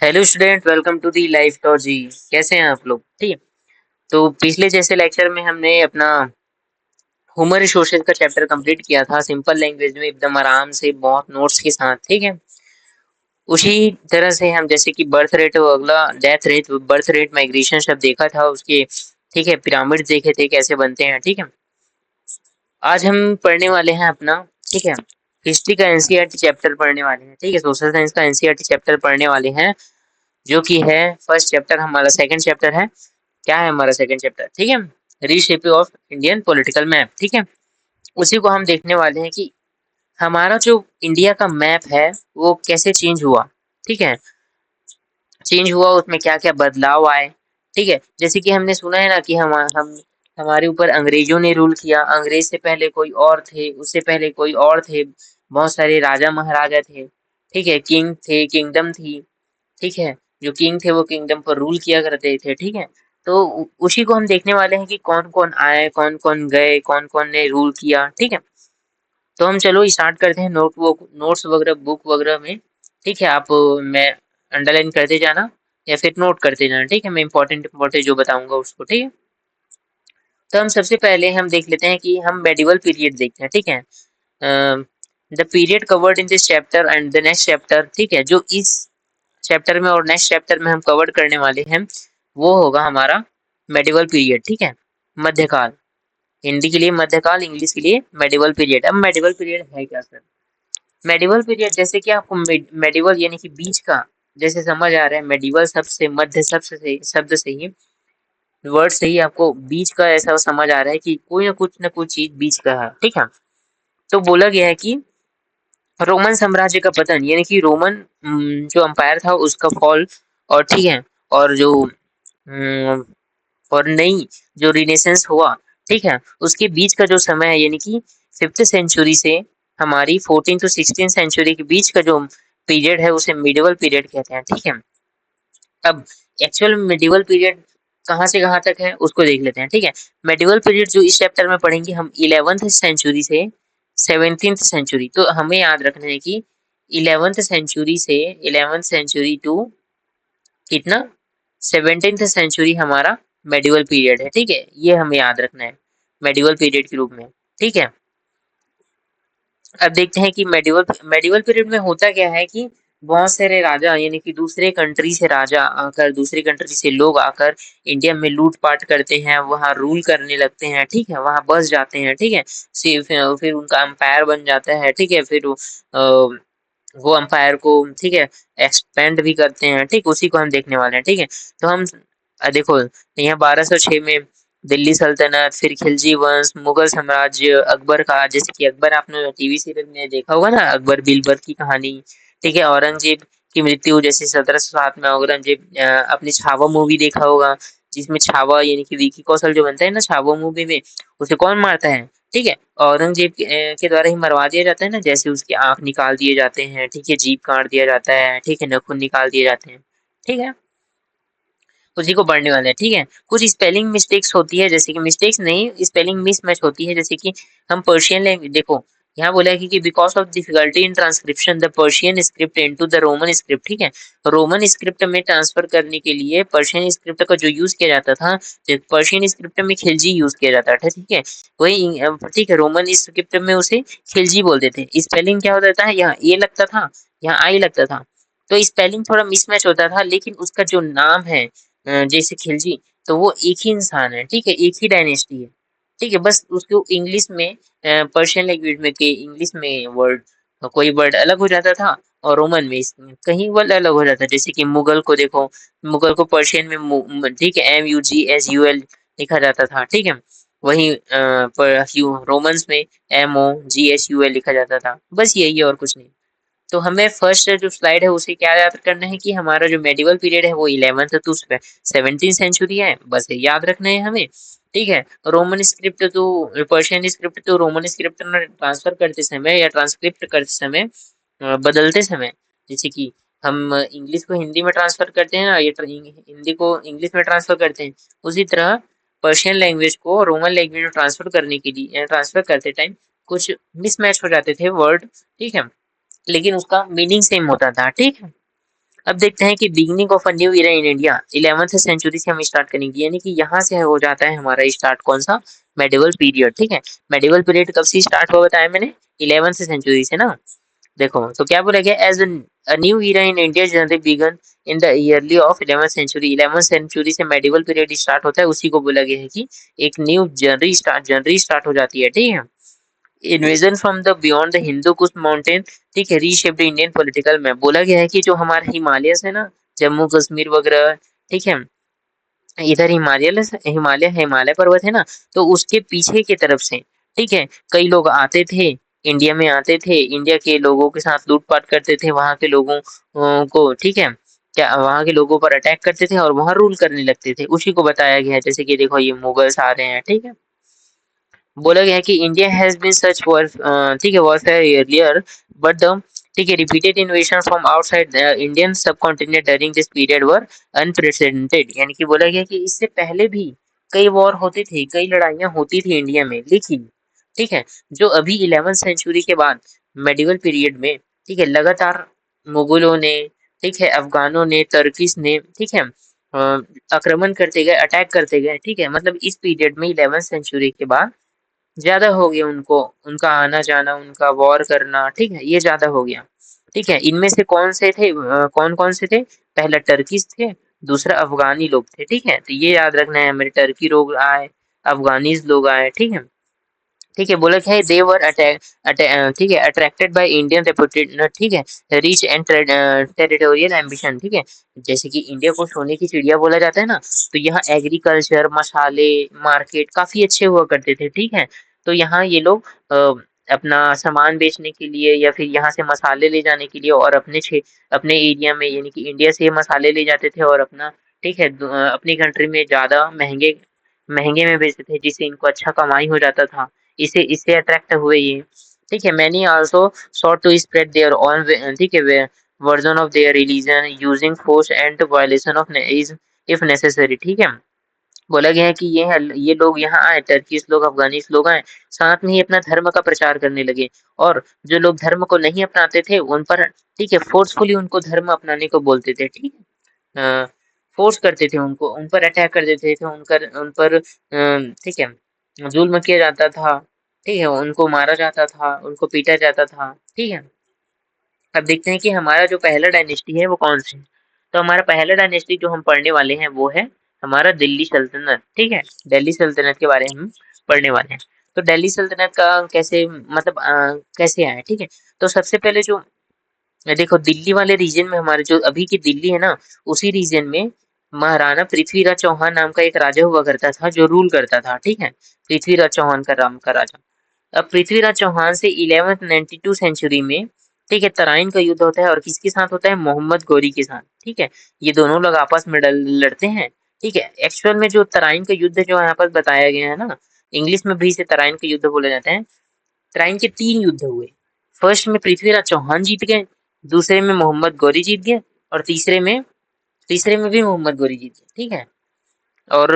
Hello student, welcome to the life tor ji. कैसे हैं आप लोग? ठीक है। तो पिछले जैसे लेक्चर में हमने अपना ह्यूमन रिसोर्सेज का चैप्टर कंप्लीट किया था सिंपल लैंग्वेज में एकदम आराम से बहुत नोट्स के साथ। ठीक है। उसी तरह से हम जैसे कि बर्थ रेट अगला death rate birth rate migration सब देखा था उसके। ठीक है। पिरामिड देखे थे कैसे बनते हैं। ठीक है। आज हम पढ़ने वाले हैं अपना। ठीक है। हिस्ट्री का एनसीईआरटी चैप्टर पढ़ने वाले हैं। ठीक है। सोशल साइंस का एनसीईआरटी चैप्टर पढ़ने वाले हैं जो कि है फर्स्ट चैप्टर। हमारा सेकंड चैप्टर है। क्या है हमारा सेकंड चैप्टर? ठीक है। Reshaping of Indian political map. ठीक है। उसी को हम देखने वाले हैं कि हमारा जो इंडिया का मैप है वो कैसे चेंज हुआ। ठीक है। चेंज हुआ उसमें क्या क्या बदलाव आए। ठीक है। जैसे कि हमने सुना है ना कि हम हमारे ऊपर अंग्रेजों ने रूल किया। अंग्रेज से पहले कोई और थे, उससे पहले कोई और थे। बहुत सारे राजा महाराजा थे। ठीक है। किंग थे, किंगडम थी। ठीक है। जो किंग थे वो किंगडम पर रूल किया करते थे। ठीक है। तो उसी को हम देखने वाले हैं कि कौन कौन आए, कौन कौन गए, कौन कौन ने रूल किया। ठीक है। तो हम चलो स्टार्ट करते हैं नोट्स वगैरह बुक वगैरह में। ठीक है। आप मैं अंडरलाइन करते जाना या फिर नोट करते जाना। ठीक है। मैं इंपॉर्टेंट इंपॉर्टेंट जो बताऊंगा उसको। ठीक है। तो हम सबसे पहले हम देख लेते हैं कि हम मेडिवल पीरियड देखते हैं। ठीक है। The period covered in this chapter and the next chapter. ठीक है। जो इस चैप्टर में और नेक्स्ट चैप्टर में हम कवर करने वाले हैं वो होगा हमारा मेडिवल पीरियड। ठीक है। मध्यकाल। हिंदी के लिए मध्यकाल, इंग्लिश के लिए मेडिवल पीरियड। अब मेडिवल पीरियड है क्या सर? मेडिवल पीरियड जैसे कि आपको मेडिवल यानी कि बीच का जैसे समझ आ रहा है। मेडिवल शब्द से मध्य शब्द से ही वर्ड से ही आपको बीच का ऐसा समझ आ रहा है कि कोई ना कुछ चीज बीच का है। ठीक है। तो बोला गया है कि रोमन साम्राज्य का पतन यानी कि रोमन जो अंपायर था उसका फॉल। और ठीक है। और जो अम, और नई जो रिनेसेंस हुआ। ठीक है। उसके बीच का जो समय है यानी कि 5th सेंचुरी से हमारी 14 टू 16 सेंचुरी के बीच का जो पीरियड है उसे मिडिवल पीरियड कहते हैं। ठीक है। अब एक्चुअल मिडिवल पीरियड कहाँ से कहाँ तक है उसको देख लेते हैं। ठीक है। मिडिवल पीरियड जो इस चैप्टर में पढ़ेंगे हम 11th सेंचुरी से 17th सेंचुरी। तो हमें याद रखना है कि 11th सेंचुरी से 11th सेंचुरी टू कितना 17th सेंचुरी हमारा मेडिवल पीरियड है। ठीक है। ये हमें याद रखना है मेडिवल पीरियड के रूप में। ठीक है। अब देखते हैं कि मेडिवल मेडिवल पीरियड में होता क्या है कि बहुत सारे राजा यानी कि दूसरे कंट्री से राजा आकर, दूसरी कंट्री से लोग आकर इंडिया में लूटपाट करते हैं, वहाँ रूल करने लगते हैं। ठीक है। वहाँ बस जाते हैं। ठीक है। फिर उनका एम्पायर बन जाता है। ठीक है। फिर वो एम्पायर को ठीक है एक्सपेंड भी करते हैं। ठीक। उसी को हम देखने वाले हैं। ठीक है। तो हम देखो यहाँ 1206 में दिल्ली सल्तनत, फिर खिलजी वंश, मुगल साम्राज्य, अकबर का जैसे कि अकबर आपने टीवी सीरियल में देखा होगा ना, अकबर बीरबल की कहानी। ठीक है। औरंगजेब की मृत्यु जैसे 1707 में औरंगजेब अपनी छावा मूवी देखा होगा जिसमें छावा यानी कि विकी कौशल जो बनता है ना छावा मूवी में उसे कौन मारता है? ठीक है। औरंगजेब के द्वारा ही मरवा दिया जाता है ना, जैसे उसकी आंख निकाल दिए जाते हैं। ठीक है। जीभ काट दिया जाता है। ठीक है। नाखून निकाल दिए जाते हैं। ठीक है। उसी को पढ़ने वाले हैं। ठीक है। कुछ स्पेलिंग मिस्टेक्स होती है, जैसे कि मिस्टेक्स नहीं स्पेलिंग मिसमैच होती है। जैसे कि हम पर्शियन लैंग्वेज देखो यहाँ बोला है कि because of difficulty in transcription the Persian script into the Roman script. ठीक है। रोमन स्क्रिप्ट में ट्रांसफर करने के लिए पर्शियन स्क्रिप्ट का जो यूज किया जाता था, पर्शियन स्क्रिप्ट में खिलजी यूज किया जाता था। ठीक है। वही ठीक है रोमन स्क्रिप्ट में उसे खिलजी बोलते थे। स्पेलिंग क्या होता था, यहाँ ए लगता था, यहाँ आई लगता था। तो स्पेलिंग थोड़ा मिसमैच होता था, लेकिन उसका जो नाम है जैसे खिलजी, तो वो एक ही इंसान है। ठीक है। एक ही डायनेस्टी है। ठीक है। बस उसको इंग्लिश में पर्शियन लैंग्वेज में के इंग्लिश में वर्ड कोई वर्ड अलग हो जाता था और रोमन में कहीं वर्ड अलग हो जाता है। जैसे कि मुगल को देखो, मुगल को पर्शियन में ठीक है MUGSUL लिखा जाता था। ठीक है। वही पर रोमन्स में MOGSUL लिखा जाता था। बस यही है और कुछ नहीं। तो हमें फर्स्ट जो स्लाइड है उसे क्या याद करना है कि हमारा जो मेडिवल पीरियड है वो 11th टू 17 सेंचुरी है, बस ये याद रखना है हमें। ठीक है। रोमन स्क्रिप्ट तो पर्शियन स्क्रिप्ट तो रोमन स्क्रिप्ट में ट्रांसफर करते समय या ट्रांसक्रिप्ट करते समय बदलते समय, जैसे कि हम इंग्लिश को हिंदी में ट्रांसफर करते हैं ना, ये हिंदी को इंग्लिश में ट्रांसफर करते हैं, उसी तरह पर्शियन लैंग्वेज को रोमन लैंग्वेज में ट्रांसफर करने के लिए ट्रांसफर करते टाइम कुछ मिसमैच हो जाते थे वर्ड। ठीक है। लेकिन उसका मीनिंग सेम होता था। ठीक है। अब देखते हैं कि beginning of a new era in India 11th century से हम स्टार्ट करेंगे, यानी कि यहाँ से हो जाता है हमारा स्टार्ट कौन सा, मेडिवल पीरियड। ठीक है, मेडिवल पीरियड कब से स्टार्ट हुआ बताया मैंने, 11th सेंचुरी से ना। देखो तो क्या बोला गया, as a new era in India generally began in the early of 11th century. 11th century से मेडिवल पीरियड स्टार्ट होता है, उसी को बोला गया है कि एक न्यू जनरी स्टार्ट हो जाती है। ठीक है, invasion from the beyond the Hindu Kush mountain, ठीक है, रीशेप्ड इंडियन पॉलिटिकल मैप। बोला गया है कि जो हमारे हिमालय है ना, जम्मू कश्मीर वगैरह, ठीक है, इधर हिमालय हिमालय पर्वत है ना, तो उसके पीछे की तरफ से, ठीक है, कई लोग आते थे, इंडिया में आते थे, इंडिया के लोगों के साथ लूटपाट करते थे, वहां के लोगों को, ठीक है, क्या वहां के लोगों पर अटैक करते थे और वहां रूल करने लगते थे, उसी को बताया गया है। जैसे कि देखो ये मुगल्स आ रहे हैं, ठीक है, बोला गया है कि India has been such war, ठीक है, वॉरफेयर earlier, बट द, ठीक है, repeated invasion from outside Indian subcontinent during this period were unprecedented. यानी कि बोला गया कि इससे पहले भी कई वॉर होते थे, कई लड़ाइयां होती थी इंडिया में, लेकिन, ठीक है, जो अभी 11th सेंचुरी के बाद मेडिवल पीरियड में, ठीक है, लगातार मुगलों ने, ठीक है, अफगानों ने, तर्किस ने, ठीक है, आक्रमण करते गए, अटैक करते गए, ठीक है, मतलब इस पीरियड में 11th सेंचुरी के बाद ज़्यादा हो गया उनको, उनका आना-जाना, उनका वॉर करना, ठीक है? ये ज़्यादा हो गया, ठीक है? इनमें से कौन से थे, कौन-कौन से थे? पहला टर्किश थे, दूसरा अफ़गानी लोग थे, ठीक है? तो ये याद रखना है, हमें टर्की लोग आए, अफ़गानीज़ लोग आए, ठीक है? ठीक है, बोला क्या है, दे वर ठीक है, अट्रैक्टेड बाय इंडियन रेपुटेड, ठीक है, रिच एंड टेरिटोरियल एम्बिशन, ठीक है, जैसे कि इंडिया को सोने की चिड़िया बोला जाता है ना, तो यहाँ एग्रीकल्चर, मसाले, मार्केट काफी अच्छे हुआ करते थे, ठीक है, तो यहाँ ये लोग अपना सामान बेचने के लिए या फिर यहाँ से मसाले ले जाने के लिए और अपने एरिया में, यानी कि इंडिया से मसाले ले जाते थे और अपना, ठीक है, अपनी कंट्री में ज्यादा महंगे महंगे में बेचते थे, जिससे इनको अच्छा कमाई हो जाता था, इसे इससे अट्रैक्ट हुए ये, ठीक है। Many also sought to spread their own ठीक है, version of their religion using force and violation of is if necessary, ठीक है। बोला गया है कि ये लोग यहाँ आए, टर्किश लोग, अफगानिस लोग आए, साथ में ही अपना धर्म का प्रचार करने लगे, और जो लोग धर्म को नहीं अपनाते थे उन पर, ठीक है, फोर्सफुली उनको धर्म अपनाने को बोलते थे, ठीक है, फोर्स करते थे उनको, उन पर अटैक कर देते थे, उन पर ठीक है, जुल्म किया जाता था, ठीक है, उनको मारा जाता था, उनको पीटा जाता था, ठीक है। अब देखते हैं कि हमारा जो पहला डायनेस्टी है वो कौन सी है। तो हमारा पहला डायनेस्टी जो हम पढ़ने वाले हैं वो है हमारा दिल्ली सल्तनत, ठीक है, दिल्ली सल्तनत के बारे में हम पढ़ने वाले हैं। तो दिल्ली सल्तनत का कैसे, मतलब कैसे आया, ठीक है। तो सबसे पहले जो, देखो दिल्ली वाले रीजन में, हमारे जो अभी की दिल्ली है ना, उसी रीजन में महाराणा पृथ्वीराज चौहान नाम का एक राजा हुआ करता था, जो रूल करता था, ठीक है, पृथ्वीराज चौहान का नाम का राजा। अब पृथ्वीराज चौहान से 1192 सेंचुरी में, ठीक है, तराइन का युद्ध होता है, और किसके साथ होता है, मोहम्मद गौरी के साथ, ठीक है। ये दोनों लोग आपस में लड़ते हैं, ठीक है। एक्चुअल में जो तराइन का युद्ध जो यहाँ पर बताया गया है ना, इंग्लिश में भी इसे तराइन का युद्ध बोले जाते हैं। तराइन के 3 युद्ध हुए। फर्स्ट में पृथ्वीराज चौहान जीत गए, दूसरे में मोहम्मद गौरी जीत गए, और तीसरे में भी मोहम्मद गौरी जीत गए, ठीक है। और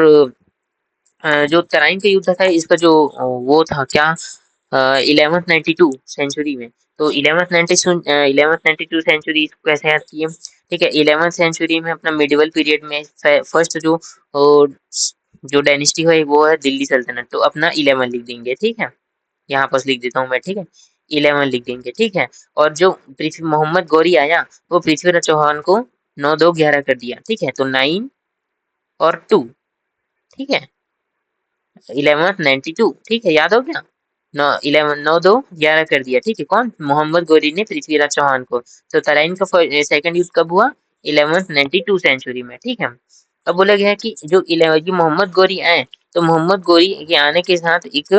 जो तराइन का युद्ध था, इसका जो वो था क्या, 1192 सेंचुरी में। तो 1192 सेंचुरी इसको कैसे याद किए, ठीक है। 11th सेंचुरी में अपना मिडिवल पीरियड में फर्स्ट जो डायनेस्टी है वो है दिल्ली सल्तनत, तो अपना 11 लिख देंगे, ठीक है। यहाँ पर लिख देता हूँ मैं, ठीक है, 11 लिख देंगे, ठीक है। और जो पृथ्वी मोहम्मद गौरी आया, वो पृथ्वीराज चौहान को 9-2-11 कर दिया, ठीक है, तो 9 और 2, ठीक है, 1192, ठीक है, याद हो गया। 9-2-11 कर दिया, ठीक है, कौन, मोहम्मद गौरी ने पृथ्वीराज चौहान को। तो तराइन का सेकंड युद्ध कब हुआ, 1192 सेंचुरी में, ठीक है। अब बोला गया है कि जो ये मोहम्मद गौरी आए, तो मोहम्मद गौरी के आने के साथ एक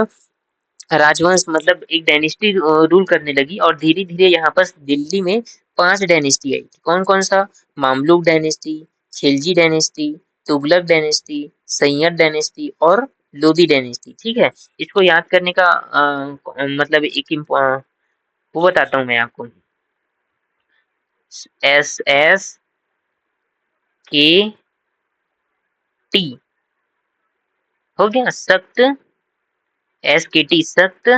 राजवंश, मतलब एक डायनेस्टी रूल करने लगी, और धीरे धीरे यहाँ पर दिल्ली में 5 डायनेस्टी आई। कौन कौन सा, Mamluk dynasty, Khilji dynasty, Tughlaq dynasty, Sayyid dynasty और लोदी डायनेस्टी, ठीक है। इसको याद करने का मतलब वो बताता हूँ मैं आपको, SSKT हो गया, सख्त, SKT सख्त,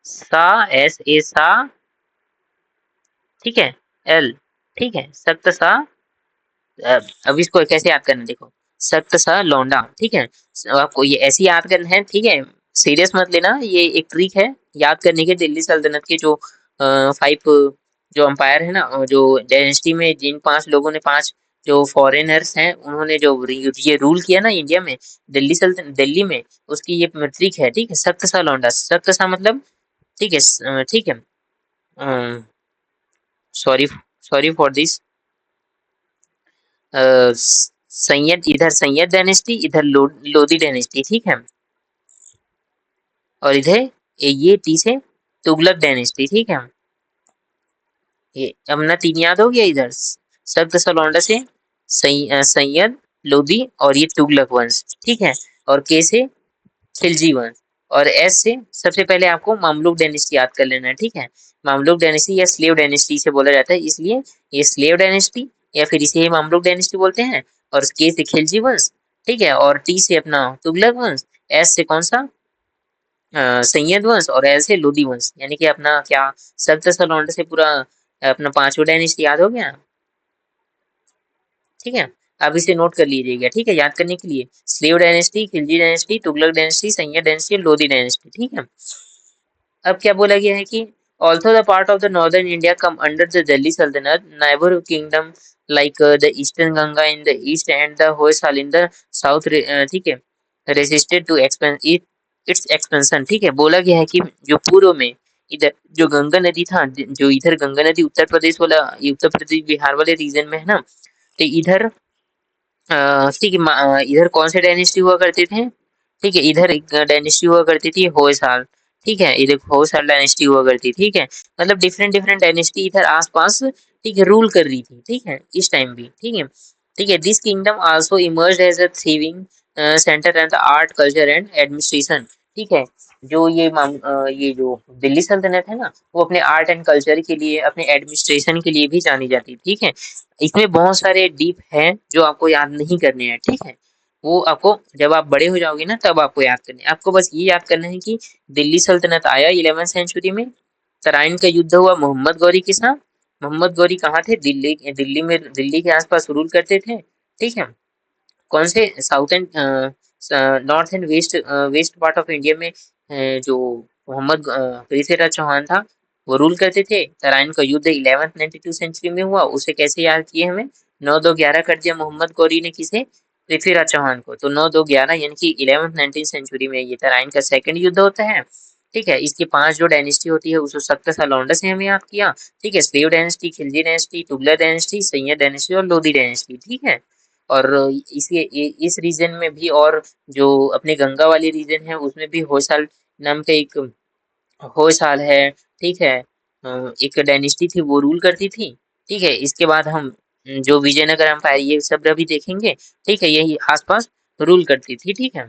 सा, SA सा, ठीक है, एल, ठीक है, सख्त सा। अब इसको कैसे याद करना है, देखो, सख्त सा लौंडा, ठीक है। आपको ये ऐसे याद करना है, ठीक है। सीरियस मत लेना, ये एक ट्रिक है याद करने के। दिल्ली सल्तनत के जो 5 जो अंपायर है ना, जो डायनेस्टी में जिन 5 लोगों ने, 5 जो फॉरेनर्स हैं, उन्होंने जो ये रूल किया ना इंडिया में, दिल्ली में, उसकी ये ट्रिक है, ठीक है। सख्त सा लौंडा, सख्त सा मतलब, ठीक है, ठीक है। Sorry, sorry for this. Syed, इधर सैयद डायनेस्टी, इधर लोधी डायनेस्टी, ठीक है। और इधर ये पीछे तुगलक डायनेस्टी, ठीक है। ये अपना 3 याद हो गया इधर। सख्त सलौंडा से सैयद लोधी और ये तुगलक वंश, ठीक है। और के से खिलजी वंश। और एस से सबसे पहले आपको मामलुक डायनेस्टी याद कर लेना है, ठीक है। मामलुक डायनेस्टी या स्लेव डायनेस्टी से बोला जाता है, इसलिए ये स्लेव डायनेस्टी या फिर इसे मामलुक डायनेस्टी बोलते हैं। और के से खिलजी वंश, ठीक है। और टी से अपना तुगलक वंश। एस से कौन सा, सैयद वंश। और एल से लोधी वंश, यानी कि अपना क्या, सख्त सलौंडे से पूरा अपना 5वां डायनेस्टी याद हो गया, ठीक है। अब इसे नोट कर लीजिएगा, ठीक है, याद करने के लिए। Slave dynasty, Khilji dynasty, Tughlaq dynasty, Sayyid dynasty, Lodhi dynasty, ठीक है। अब क्या बोला गया है कि also the part of the northern India come under the Delhi Sultanate, neighbour kingdom like the eastern Ganga in the east and the Hoysala in the south, ठीक है, रेसिस्टेड टू इट्स एक्सपेंशन, ठीक है। बोला गया है कि जो पूर्व में इधर जो गंगा नदी था, जो इधर गंगा नदी उत्तर प्रदेश वाला, ये उत्तर प्रदेश बिहार वाले रीजन में है ना, तो इधर ठीक है, इधर कौन से डायनेस्टी हुआ करते थे, ठीक है। इधर एक डायनेस्टी हुआ करती थी होयसाल, ठीक है। इधर होयसाल डायनेस्टी हुआ करती, ठीक है। मतलब डिफरेंट डिफरेंट डायनेस्टी इधर आसपास, ठीक है, रूल कर रही थी, ठीक है, इस टाइम भी, ठीक है। ठीक है, this kingdom also emerged as a thriving centre and art culture and administration, ठीक है। जो ये जो दिल्ली सल्तनत है ना, वो अपने आर्ट एंड कल्चर के लिए, अपने एडमिनिस्ट्रेशन के लिए भी जानी जाती, ठीक है। इसमें बहुत सारे डीप हैं जो आपको याद नहीं करने हैं, ठीक है। वो आपको जब आप बड़े हो जाओगे ना, तब आपको याद करने हैं। आपको बस ये याद करना है कि दिल्ली सल्तनत आया 11वीं सेंचुरी में। तराइन का युद्ध हुआ मोहम्मद गौरी के साथ। मोहम्मद गौरी कहाँ थे, दिल्ली के आसपास रूल करते थे, ठीक है। कौन से south and north and west, west part of India में जो मोहम्मद पृथ्वीराज चौहान था, वो रूल करते थे। तराइन का युद्ध 1192 सेंचुरी में हुआ। उसे कैसे याद किए हमें, 9-2-11 कर दिया मोहम्मद गौरी ने, किसे, पृथ्वीराज चौहान को। तो 9-2-11 यानी कि 11th-19th सेंचुरी में ये तराइन का सेकंड युद्ध होता है, ठीक है। इसकी 5 जो डायनेस्टी होती है, उसको सख्त सा लौंडा से हमें याद किया, ठीक है। Slave dynasty, Khilji dynasty, Tughlaq dynasty, Sayyid dynasty और लोधी डायनेस्टी, ठीक है। और इस रीजन में भी, और जो अपने गंगा वाली रीजन है, उसमें भी होयसाल नाम का एक होयसाल है, ठीक है। एक डायनेस्टी थी, वो रूल करती थी, ठीक है। इसके बाद हम जो विजयनगर एम्पायर, ये सब अभी देखेंगे, ठीक है। यही आसपास रूल करती थी, ठीक है।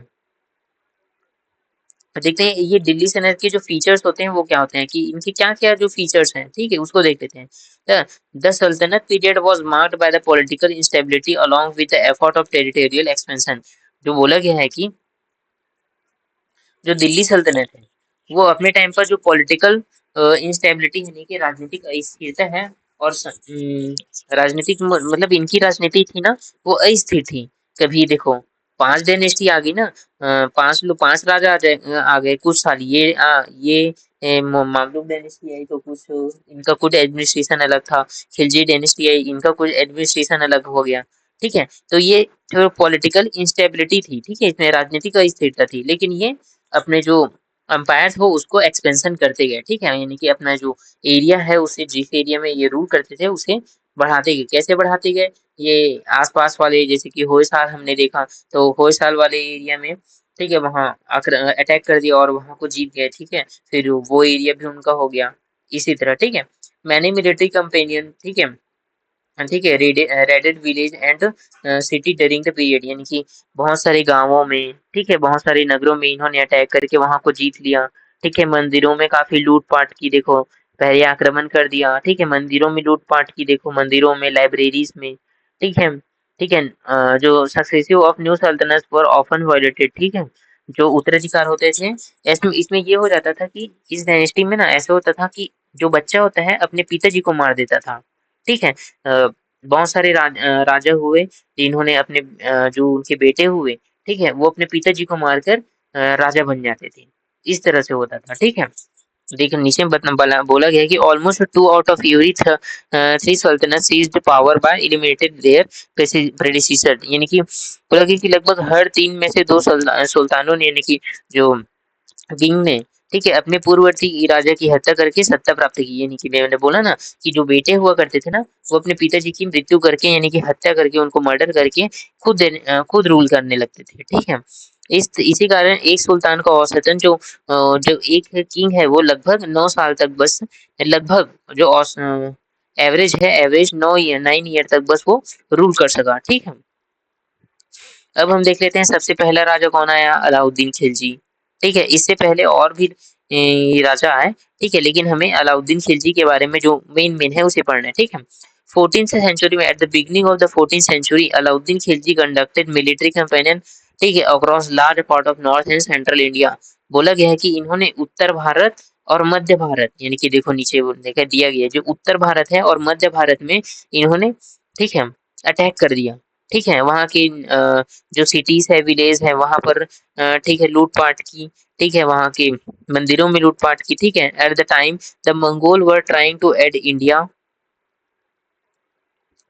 तो देखते हैं ये दिल्ली सल्तनत के जो फीचर्स होते हैं वो क्या होते हैं, कि इनके क्या क्या जो फीचर्स हैं, ठीक है, उसको देख लेते हैं। द सल्तनत period was marked by the political instability along with the effort of territorial expansion. जो बोला गया है कि जो दिल्ली सल्तनत है, वो अपने टाइम पर जो पॉलिटिकल इंस्टेबिलिटी यानी कि राजनीतिक अस्थिरता है, और राजनीतिक मतलब इनकी राजनीति थी ना, वो अस्थिर थी। कभी देखो 5 डायनेस्टी आ गई ना, 5 राजा आ गए कुछ साल, ये मामलुक डायनेस्टी आई तो कुछ इनका कुछ एडमिनिस्ट्रेशन अलग था। खिलजी डायनेस्टी आई, इनका कुछ एडमिनिस्ट्रेशन अलग हो गया, ठीक है। तो ये जो पॉलिटिकल इंस्टेबिलिटी थी, ठीक है, इसमें राजनीतिक अस्थिरता थी, लेकिन ये अपने जो अंपायर हो उसको एक्सपेंशन करते गए, ठीक है। यानी कि अपना जो एरिया है, उसे जिस एरिया में ये रूल करते थे उसे बढ़ाते गए। कैसे बढ़ाते गए, ये आसपास वाले, जैसे कि होयसाल हमने देखा, तो होयसाल वाले एरिया में, ठीक है, वहाँ आकर अटैक कर दिया और वहाँ को जीत गए, ठीक है। फिर वो एरिया भी उनका हो गया, इसी तरह, ठीक है। मैनी मिलिट्री कंपेनियन, ठीक है, हाँ, ठीक है, raided village and city during the period, यानी कि बहुत सारे गांवों में, ठीक है, बहुत सारे नगरों में इन्होंने अटैक करके वहां को जीत लिया, ठीक है। मंदिरों में काफी लूटपाट की, देखो, पहले आक्रमण कर दिया, ठीक है। मंदिरों में लूटपाट की, देखो, मंदिरों में, लाइब्रेरीज में, ठीक है। ठीक है, जो सक्सेसिव ऑफ न्यू सल्तनत वर ऑफन वायलेटेड, ठीक है। जो उत्तराधिकार होते थे, इसमें इसमें ये हो जाता था कि इस डायनेस्टी में ना ऐसा होता था कि जो बच्चा होता है अपने पिताजी को मार देता था, ठीक है। बहुत सारे राजा हुए जिन्होंने अपने जो उनके बेटे हुए, ठीक है, वो अपने पिताजी को मारकर राजा बन जाते थे। इस तरह से होता था, ठीक है। देखिए नीचे में बोला गया है कि almost 2 out of every 3 sultanate seized power by eliminated their predecessor, यानी कि बोला गया कि लगभग हर 3 में से 2 सुल्तानों ने, यानी कि जो किंग ने, ठीक है, अपने पूर्ववर्ती राजा की हत्या करके सत्ता प्राप्त की। यानी कि मैंने बोला ना कि जो बेटे हुआ करते थे ना, वो अपने पिताजी की मृत्यु करके, यानी कि हत्या करके, उनको मर्डर करके खुद रूल करने लगते थे, ठीक है। इसी कारण एक सुल्तान का औसतन जो एक किंग है वो लगभग 9 साल तक बस, लगभग जो एवरेज है, एवरेज 9 ईयर तक बस वो रूल कर सका, ठीक है। अब हम देख लेते हैं सबसे पहला राजा कौन आया, अलाउद्दीन खिलजी, ठीक है। इससे पहले और भी राजा आए, ठीक है, लेकिन हमें अलाउद्दीन खिलजी के बारे में जो मेन है उसे पढ़ना है, ठीक है। 14th सेंचुरी में, at the beginning of the 14th century, Alauddin Khilji conducted military campaign, ठीक है, across large part of north and central India. बोला गया है कि इन्होंने उत्तर भारत और मध्य भारत, यानी कि देखो नीचे वो देखा दिया गया है, जो उत्तर भारत है और मध्य भारत में इन्होंने, ठीक है, अटैक कर दिया, ठीक है। वहाँ की जो सिटीज है, विलेज है, वहां पर ठीक है, लूटपाट की, ठीक है, वहां के मंदिरों में लूटपाट की, ठीक है। At the time the Mongol were trying to add India,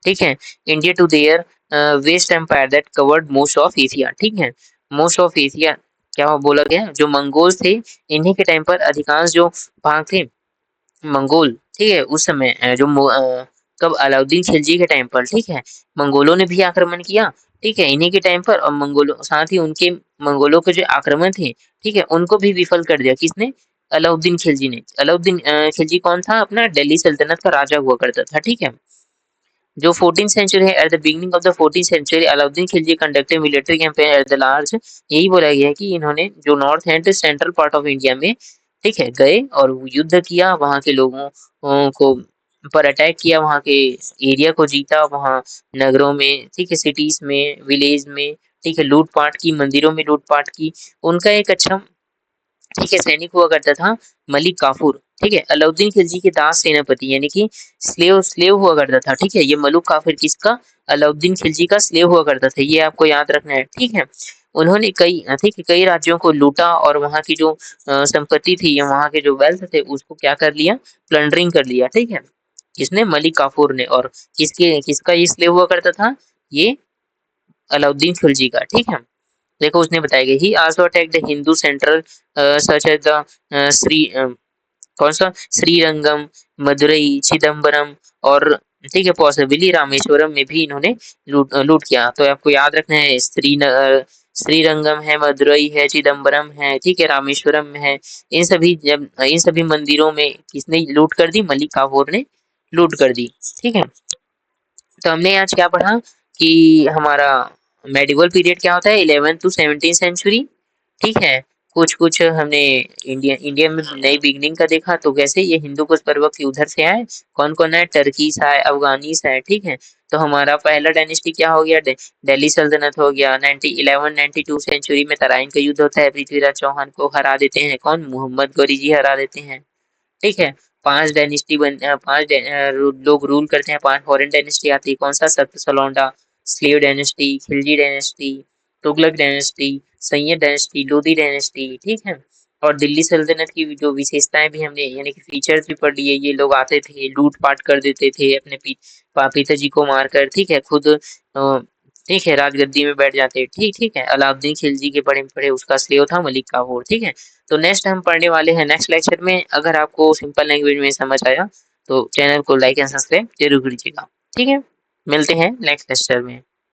ठीक है, India to their vast empire that covered most of Asia, ठीक है। मोस्ट ऑफ एशिया क्या बोला गया, जो मंगोल थे, इन्हीं के टाइम पर अधिकांश जो भाग थे मंगोल, ठीक है, उस समय कब, अलाउद्दीन खिलजी के टाइम पर, ठीक है, मंगोलों ने भी आक्रमण किया, ठीक है, इन्हीं के टाइम पर। और मंगोलों साथ ही उनके मंगोलों के जो आक्रमण थे, ठीक है, उनको भी विफल कर दिया, किसने, अलाउद्दीन खिलजी ने। अलाउद्दीन खिलजी कौन था, अपना दिल्ली सल्तनत का राजा हुआ करता था, ठीक है। जो 14th सेंचुरी है, at the beginning of the 14th century Alauddin Khilji conducted military campaign at the large, यही बोला गया है कि इन्होंने जो north and central part of India में, ठीक है, गए और युद्ध किया, वहां के लोगों को पर अटैक किया, वहां के एरिया को जीता, वहां नगरों में, ठीक है, सिटीज में, विलेज में, ठीक है, लूटपाट की, मंदिरों में लूटपाट की। उनका एक अच्छा, ठीक है, सैनिक हुआ करता था मलिक काफूर, ठीक है, अलाउद्दीन खिलजी के दास सेनापति, यानी कि स्लेव स्लेव हुआ करता था, ठीक है। ये मलुक काफिर किसका, अलाउद्दीन खिलजी का स्लेव हुआ करता था, ये आपको याद रखना है, ठीक है। उन्होंने ठीक है, कई राज्यों को लूटा और वहां की जो संपत्ति थी या वहां के जो वेल्थ थे उसको क्या कर लिया, प्लंडरिंग कर लिया, ठीक है। किसने, मलिक काफूर ने। और किसका ये स्लेव हुआ करता था, ये अलाउद्दीन खिलजी का, ठीक है। देखो उसने बताया गया, he also attack the Hindu central such as the Shri कौन सा, श्रीरंगम, मदुरई, चिदम्बरम और, ठीक है, पॉसिबली रामेश्वरम में भी इन्होंने लूट किया। तो आपको याद रखना है, श्रीरंगम है, मदुरई है, चिदम्बरम है, ठीक है, रामेश्वरम में है। इन सभी मंदिरों में किसने लूट कर दी, मलिक काफूर ने लूट कर दी, ठीक है। तो हमने आज क्या पढ़ा कि हमारा मेडिवल पीरियड क्या होता है, 11th to 17th सेंचुरी, ठीक है। कुछ हमने इंडिया में नई बिगनिंग का देखा, तो कैसे ये हिंदू कुश पर्वत के उधर से आए, कौन कौन है, टर्कीस आए, अफगानीस है, ठीक है। तो हमारा पहला डायनेस्टी क्या हो गया, दिल्ली सल्तनत हो गया। 1192 सेंचुरी में तराइन का युद्ध होता है, पृथ्वीराज चौहान को हरा देते हैं, कौन, मोहम्मद गौरी जी हरा देते हैं, ठीक है। 5 डायनेस्टी लोग रूल करते हैं, 5 फॉरेन डायनेस्टी आती है, कौन सा, सप्त सलोंडा, slave dynasty, Khilji dynasty, Tughlaq dynasty, Sayyid dynasty, Lodhi dynasty, ठीक है। और दिल्ली सल्तनत की जो विशेषताएं भी हमने, यानी कि फीचर्स भी पढ़ लिए, ये लोग आते थे, लूट पाट कर देते थे, अपने पिताजी को मारकर, ठीक है, खुद ठीक है, राजगद्दी में बैठ जाते, ठीक ठीक है। अलाउद्दीन खिलजी के बड़े बड़े उसका स्लेव था मलिक काफूर, ठीक है। तो नेक्स्ट हम पढ़ने वाले हैं नेक्स्ट लेक्चर में। अगर आपको सिंपल लैंग्वेज में समझ आया तो चैनल को लाइक एंड सब्सक्राइब जरूर कीजिएगा, ठीक है। मिलते हैं नेक्स्ट लेक्चर में।